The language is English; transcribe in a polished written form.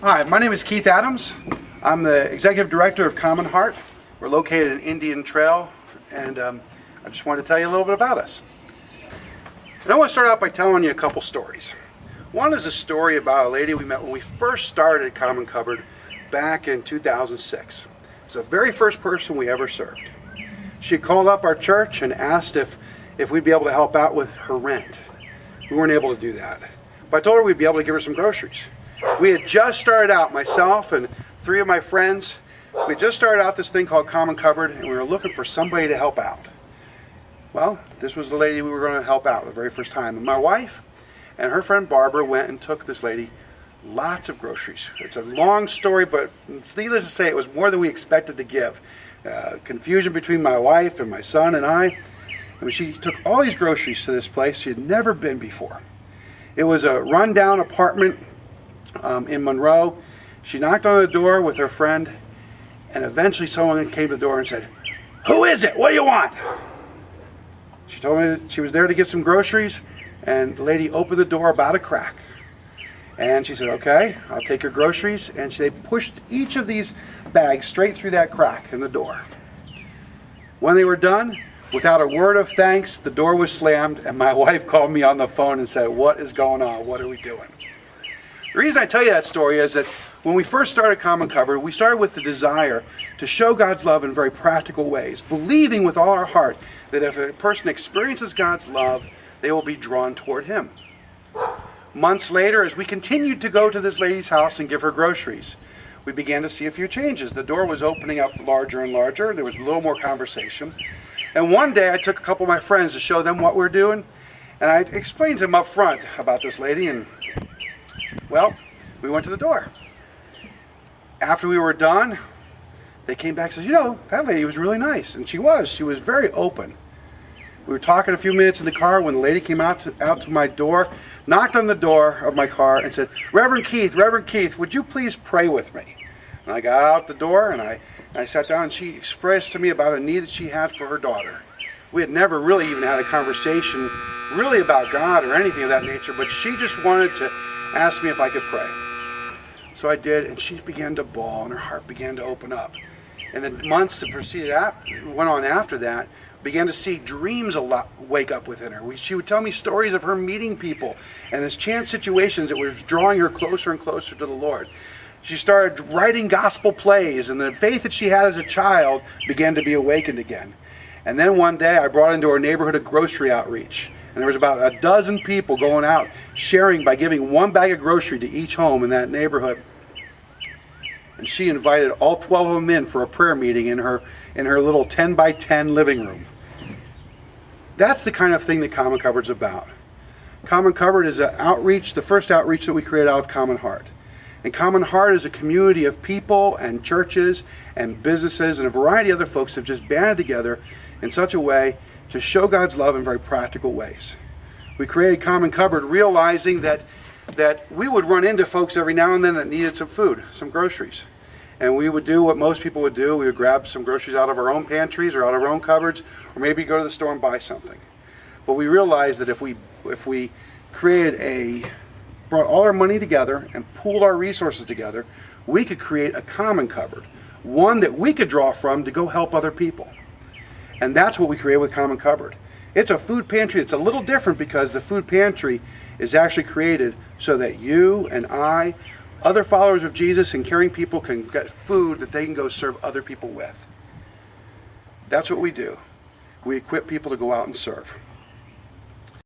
Hi, my name is Keith Adams. I'm the Executive Director of Common Heart. We're located in Indian Trail, and I just wanted to tell you a little bit about us. And I want to start out by telling you a couple stories. One is a story about a lady we met when we first started Common Cupboard back in 2006. It was the very first person we ever served. She called up our church and asked if we'd be able to help out with her rent. We weren't able to do that, but I told her we'd be able to give her some groceries. We had just started out, myself and 3 of my friends, we just started out this thing called Common Cupboard, and we were looking for somebody to help out. Well, this was the lady we were going to help out the very first time. And my wife and her friend Barbara went and took this lady lots of groceries. It's a long story, but it's needless to say it was more than we expected to give. Confusion between my wife and my son and I. And when she took all these groceries to this place she had never been before. It was a rundown apartment in Monroe. She knocked on the door with her friend, and eventually someone came to the door and said, "Who is it? What do you want?" She told me that she was there to get some groceries, and the lady opened the door about a crack. And she said, "Okay, I'll take your groceries." And they pushed each of these bags straight through that crack in the door. When they were done, without a word of thanks, the door was slammed, and my wife called me on the phone and said, "What is going on? What are we doing?" The reason I tell you that story is that when we first started Common Cupboard, we started with the desire to show God's love in very practical ways, believing with all our heart that if a person experiences God's love, they will be drawn toward Him. Months later, as we continued to go to this lady's house and give her groceries, we began to see a few changes. The door was opening up larger and larger. There was a little more conversation. And one day I took a couple of my friends to show them what we're doing, and I explained to them up front about this lady, and well, we went to the door. After we were done, they came back and said, "You know, that lady was really nice." And she was very open. We were talking a few minutes in the car when the lady came out to my door, knocked on the door of my car and said, Reverend Keith, would you please pray with me?" And I got out the door and I sat down, and she expressed to me about a need that she had for her daughter. We had never really even had a conversation really about God or anything of that nature, but she just wanted to ask me if I could pray. So I did, and she began to bawl and her heart began to open up. And the months that went on after that, began to see dreams a lot wake up within her. She would tell me stories of her meeting people and this chance situations that was drawing her closer and closer to the Lord. She started writing gospel plays, and the faith that she had as a child began to be awakened again. And then one day I brought into our neighborhood a grocery outreach. And there was about a dozen people going out sharing by giving 1 bag of grocery to each home in that neighborhood. And she invited all 12 of them in for a prayer meeting in her little 10 by 10 living room. That's the kind of thing that Common Cupboard's about. Common Cupboard is an outreach, the first outreach that we created out of Common Heart. And Common Heart is a community of people and churches and businesses and a variety of other folks that have just banded together in such a way to show God's love in very practical ways. We created Common Cupboard realizing that we would run into folks every now and then that needed some food, some groceries. And we would do what most people would do. We would grab some groceries out of our own pantries or out of our own cupboards, or maybe go to the store and buy something. But we realized that if we brought all our money together and pooled our resources together, we could create a Common Cupboard, one that we could draw from to go help other people. And that's what we created with Common Cupboard. It's a food pantry. It's a little different because the food pantry is actually created so that you and I, other followers of Jesus and caring people, can get food that they can go serve other people with. That's what we do. We equip people to go out and serve.